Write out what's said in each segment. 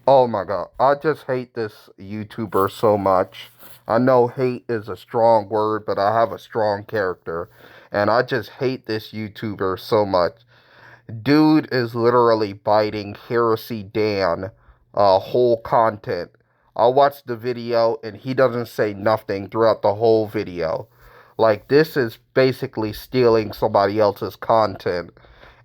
Oh my god, I just hate this YouTuber so much. I know hate is a strong word, but I have a strong character. And I just hate this YouTuber so much. Dude is literally biting Heresy Dan whole content. I watched the video and he doesn't say nothing throughout the whole video. Like, this is basically stealing somebody else's content.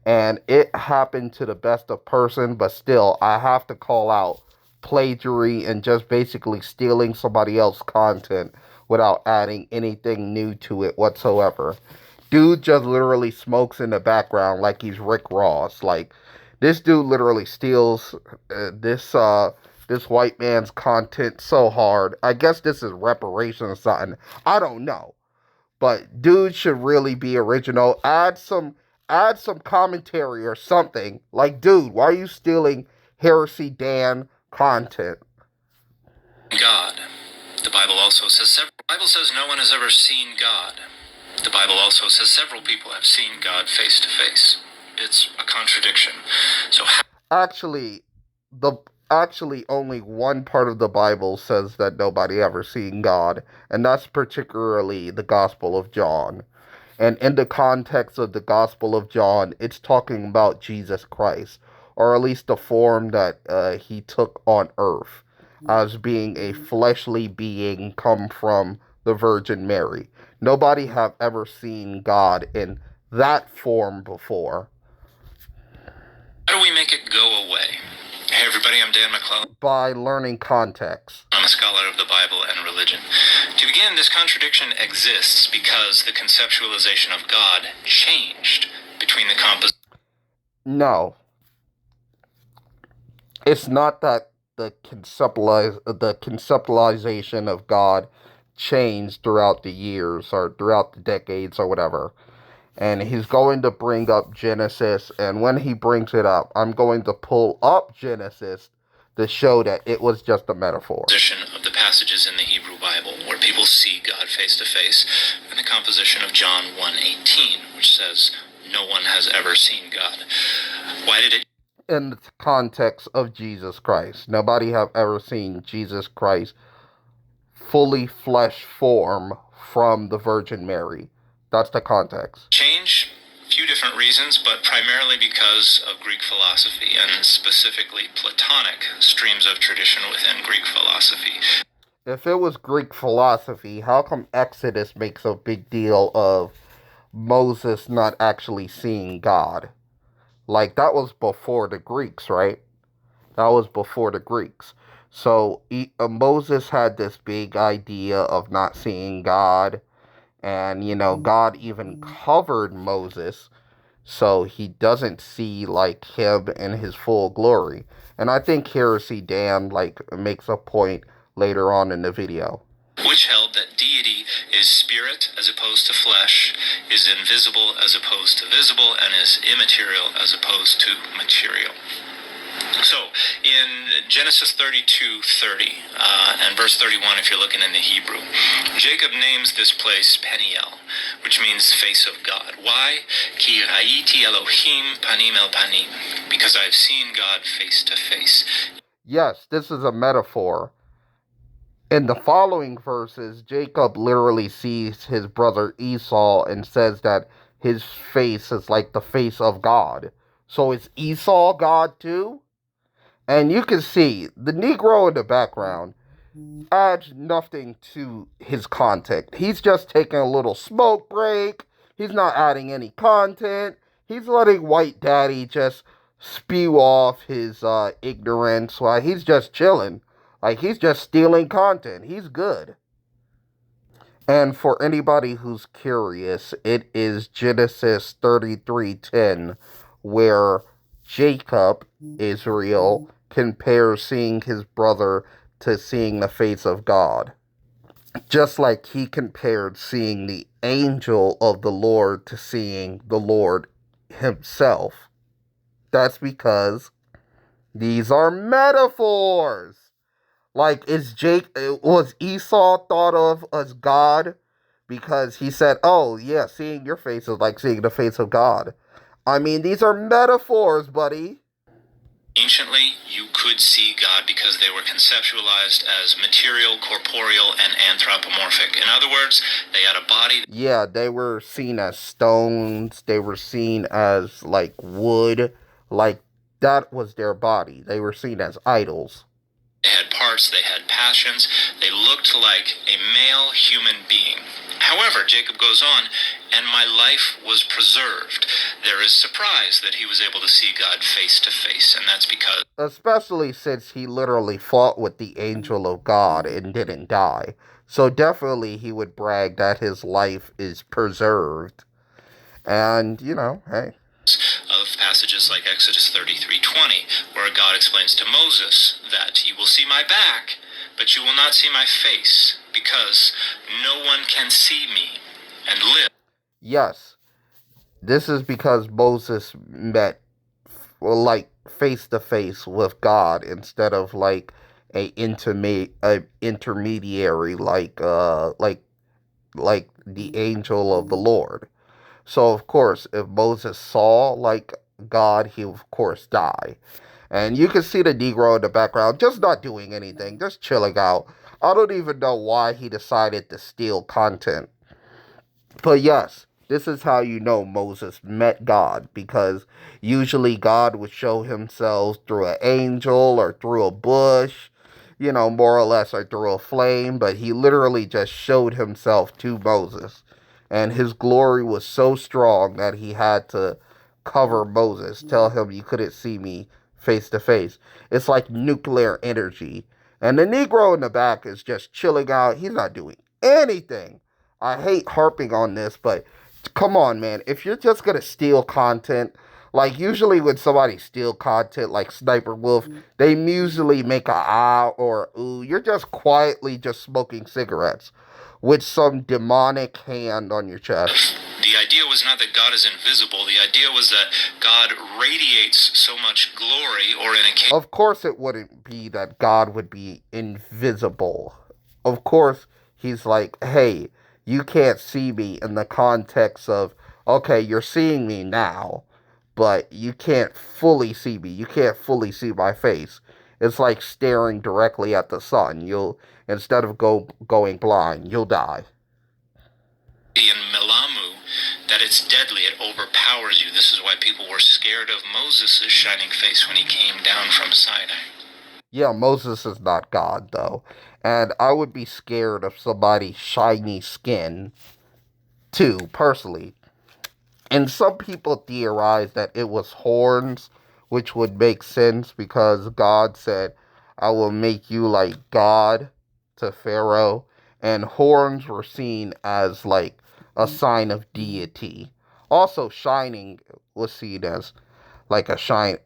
And it happened to the best of person, but still, I have to call out plagiarism and just basically stealing somebody else's content without adding anything new to it whatsoever. Dude just literally smokes in the background like he's Rick Ross. Like, this dude literally steals this white man's content so hard. I guess this is reparations or something. I don't know. But dude should really be original. Add some commentary or something. Like, dude, why are you stealing Heresy Dan content? God. The Bible says no one has ever seen God. The Bible also says several people have seen God face to face. It's a contradiction. So Actually, the actually only one part of the Bible says that nobody ever seen God, and that's particularly the Gospel of John. And in the context of the Gospel of John, it's talking about Jesus Christ, or at least the form that he took on earth as being a fleshly being come from the Virgin Mary. Nobody have ever seen God in that form before. how do we make it go away? Hey everybody, I'm Dan McClellan. By learning context. I'm a scholar of the Bible and religion. To begin, this contradiction exists because the conceptualization of God changed between the composition. No, it's not that the conceptualization of God changed throughout the years or throughout the decades or whatever. And he's going to bring up Genesis, and when he brings it up, I'm going to pull up Genesis to show that it was just a metaphor. Of the passages in the Hebrew Bible where people see God face to face, and the composition of John 1:18, which says no one has ever seen God. Why did it? In the context of Jesus Christ, nobody have ever seen Jesus Christ fully flesh form from the Virgin Mary. That's the context. Change? A few different reasons, but primarily because of Greek philosophy, and specifically Platonic streams of tradition within Greek philosophy. If it was Greek philosophy, how come Exodus makes a big deal of Moses not actually seeing God? Like, that was before the Greeks, right? That was before the Greeks. So Moses had this big idea of not seeing God, and God even covered Moses so he doesn't see like him in his full glory. And I think Heresy Dan like makes a point later on in the video. Which held that deity is spirit as opposed to flesh, is invisible as opposed to visible, and is immaterial as opposed to material. So, in Genesis 32:30 and verse 31, if you're looking in the Hebrew, Jacob names this place Peniel, which means face of God. Why? Ki ra'iti Elohim panim el panim, because I've seen God face to face. Yes, this is a metaphor. In the following verses, Jacob literally sees his brother Esau and says that his face is like the face of God. So is Esau God too? And you can see the Negro in the background adds nothing to his content. He's just taking a little smoke break. He's not adding any content. He's letting White Daddy just spew off his ignorance while he's just chilling. Like, he's just stealing content. He's good. And for anybody who's curious, it is Genesis 33:10 where Jacob, Israel, compares seeing his brother to seeing the face of God. Just like he compared seeing the angel of the Lord to seeing the Lord himself. That's because these are metaphors. Like, was Esau thought of as God because he said, oh, yeah, seeing your face is like seeing the face of God? I mean, these are metaphors, buddy. Anciently, you could see God because they were conceptualized as material, corporeal, and anthropomorphic. In other words, they had a body. Yeah, they were seen as stones. They were seen as, like, wood. Like, that was their body. They were seen as idols. They had parts, they had passions, they looked like a male human being. However, Jacob goes on, and my life was preserved. There is surprise that he was able to see God face to face, and that's because... Especially since he literally fought with the angel of God and didn't die. So definitely he would brag that his life is preserved. And, hey. Of passages like Exodus 33:20, where God explains to Moses that you will see my back, but you will not see my face, because no one can see me and live. Yes, this is because Moses met, well, like, face to face with God instead of like a intermediary, like the angel of the Lord. So of course, if Moses saw like God, he would of course die. And you can see the Negro in the background just not doing anything, just chilling out. I don't even know why he decided to steal content. But yes, this is how you know Moses met God, because usually God would show himself through an angel or through a bush, more or less, or through a flame, but he literally just showed himself to Moses. And his glory was so strong that he had to cover Moses, tell him you couldn't see me face to face. It's like nuclear energy. And the Negro in the back is just chilling out. He's not doing anything. I hate harping on this, but come on, man. If you're just going to steal content, like usually when somebody steal content like Sniper Wolf, they usually make a ah or ooh. You're just quietly just smoking cigarettes with some demonic hand on your chest. The idea was not that God is invisible. The idea was that God radiates so much glory, or in a case... Of course it wouldn't be that God would be invisible. Of course, he's like, hey, you can't see me in the context of, okay, you're seeing me now, but you can't fully see me. You can't fully see my face. It's like staring directly at the sun. Instead of going blind, you'll die. In Melamu, that it's deadly, it overpowers you. This is why people were scared of Moses' shining face when he came down from Sinai. Yeah, Moses is not God, though. And I would be scared of somebody's shiny skin, too, personally. And some people theorize that it was horns, which would make sense because God said, I will make you like God to Pharaoh. And horns were seen as like a sign of deity. Also, shining was seen as like a sign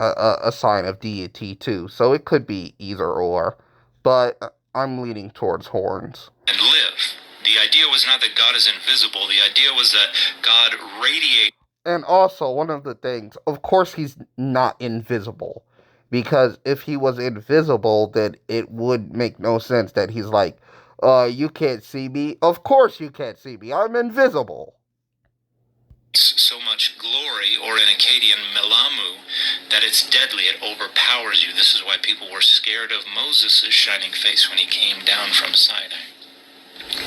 of deity too. So it could be either or. But I'm leaning towards horns. And live. The idea was not that God is invisible. The idea was that God radiates. And also, one of the things, of course, he's not invisible. Because if he was invisible, then it would make no sense that he's like, you can't see me. Of course you can't see me. I'm invisible. So much glory, or in Akkadian, Melamu, that it's deadly, it overpowers you. This is why people were scared of Moses' shining face when he came down from Sinai.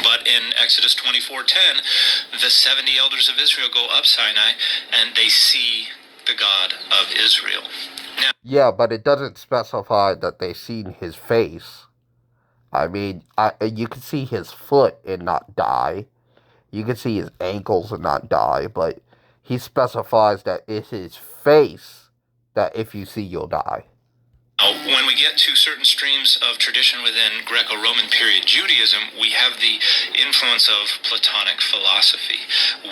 But in Exodus 24:10, the 70 elders of Israel go up Sinai, and they see the God of Israel. Now, yeah, but it doesn't specify that they seen his face. I mean, you can see his foot and not die. You can see his ankles and not die, but he specifies that it's his face that if you see, you'll die. When we get to certain streams of tradition within Greco-Roman period Judaism, we have the influence of Platonic philosophy,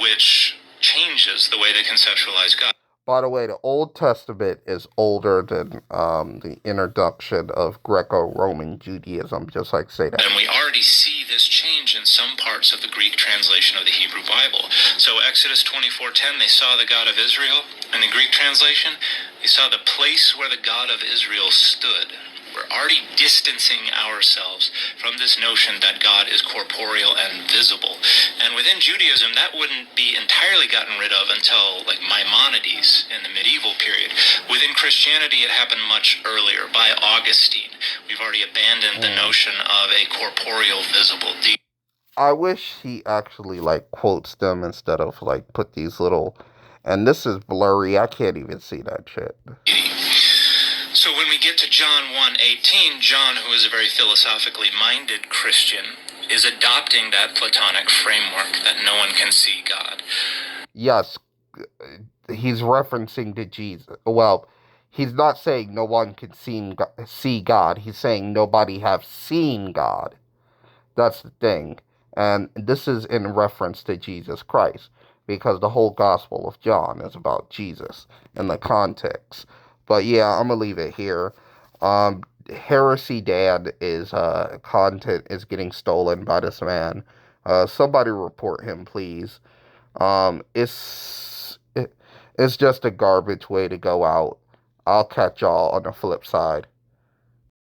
which changes the way they conceptualize God. By the way, the Old Testament is older than the introduction of Greco-Roman Judaism, just like say that. And we already see this change change in some parts of the Greek translation of the Hebrew Bible. So Exodus 24:10, they saw the God of Israel. In the Greek translation, they saw the place where the God of Israel stood. We're already distancing ourselves from this notion that God is corporeal and visible. And within Judaism, that wouldn't be entirely gotten rid of until like Maimonides in the medieval period. Within Christianity, it happened much earlier by Augustine. We've already abandoned the notion of a corporeal, visible deity. I wish he actually like quotes them instead of like put these little. And this is blurry. I can't even see that shit. So when we get to John 1:18, John, who is a very philosophically minded Christian, is adopting that Platonic framework that no one can see God. Yes, he's referencing to Jesus. Well, he's not saying no one can see God. He's saying nobody have seen God. That's the thing. And this is in reference to Jesus Christ, because the whole Gospel of John is about Jesus in the context. But yeah, I'm gonna leave it here. Heresy Dad is content is getting stolen by this man. Somebody report him, please. It's just a garbage way to go out. I'll catch y'all on the flip side.